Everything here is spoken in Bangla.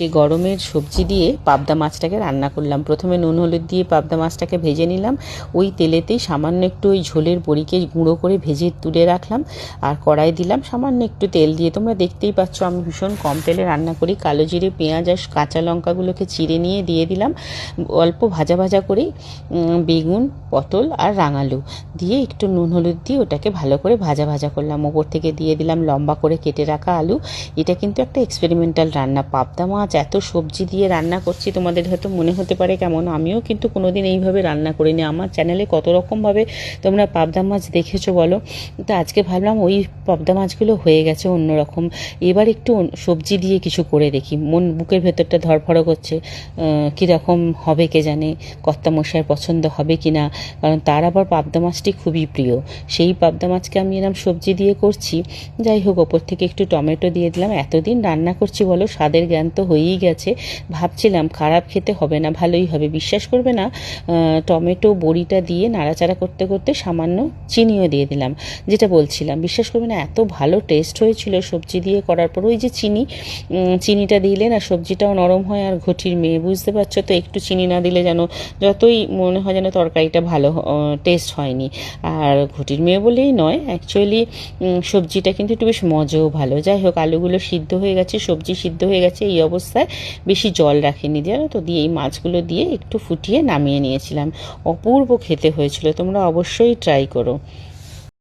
আজকে গরমের সবজি দিয়ে পাবদা মাছটাকে রান্না করলাম। প্রথমে নুন হলুদ দিয়ে পাবদা মাছটাকে ভেজে নিলাম, ওই তেলেতেই সামান্য একটু ওই ঝোলের বড়িকে গুঁড়ো করে ভেজে তুলে রাখলাম, আর কড়াই দিলাম সামান্য একটু তেল দিয়ে। তোমরা দেখতেই পাচ্ছ আমি ভীষণ কম তেলে রান্না করি। কালো জিরে, পেঁয়াজ আর কাঁচা লঙ্কাগুলোকে চিড়ে নিয়ে দিয়ে দিলাম, অল্প ভাজা ভাজা করেই বেগুন, পটল আর রাঙালু দিয়ে একটু নুন হলুদ দিয়ে ওটাকে ভালো করে ভাজা ভাজা করলাম। ওপর থেকে দিয়ে দিলাম লম্বা করে কেটে রাখা আলু। এটা কিন্তু একটা এক্সপেরিমেন্টাল রান্না। পাবদা মাছ এত সবজি দিয়ে রান্না করছি, তোমাদের হয়তো মনে হতে পারে কেমন, আমিও কিন্তু কোনোদিন এইভাবে রান্না করিনি। আমার চ্যানেলে কত রকমভাবে তোমরা পাবদা মাছ দেখেছো বলো, তো আজকে ভাবলাম ওই পাবদা মাছগুলো হয়ে গেছে অন্যরকম, এবার একটু সবজি দিয়ে কিছু করে দেখি। বুকের ভেতরটা ধড়ফড় করছে, কীরকম হবে কে জানে, কর্তামশাইয়ের পছন্দ হবে কি না, কারণ তার আবার পাবদা মাছটি খুবই প্রিয়। সেই পাবদা মাছকে আমি এরকম সবজি দিয়ে করছি। যাই হোক, ওপর থেকে একটু টমেটো দিয়ে দিলাম। এতদিন রান্না করছি বলো, স্বাদের জ্ঞান তো হয়েই গেছে। ভাবছিলাম খারাপ খেতে হবে না, ভালোই হবে। বিশ্বাস করবে না, টমেটো বড়িটা দিয়ে নাড়াচাড়া করতে করতে সামান্য চিনিও দিয়ে দিলাম, যেটা বলছিলাম। বিশ্বাস করবে না, এত ভালো টেস্ট হয়েছিল সবজি দিয়ে করার পর। ওই যে চিনিটা দিলে না সবজিটাও নরম হয়। আর ঘটির মেয়ে, বুঝতে পারছো তো, একটু চিনি না দিলে যেন যতই মনে হয় যেন তরকারিটা ভালো টেস্ট হয়নি। আর ঘটির মেয়ে বলেই নয়, অ্যাকচুয়ালি সবজিটা কিন্তু একটু বেশ মজাও ভালো। যাই হোক, আলুগুলো সিদ্ধ হয়ে গেছে, সবজি সিদ্ধ হয়ে গেছে। এই অবস্থায় বেশি জল রাখিনি, জানো তো, দিয়ে এই মাছগুলো দিয়ে একটু ফুটিয়ে নামিয়ে নিয়েছিলাম। অপূর্ব খেতে হয়েছিল, তোমরা অবশ্যই ট্রাই করো।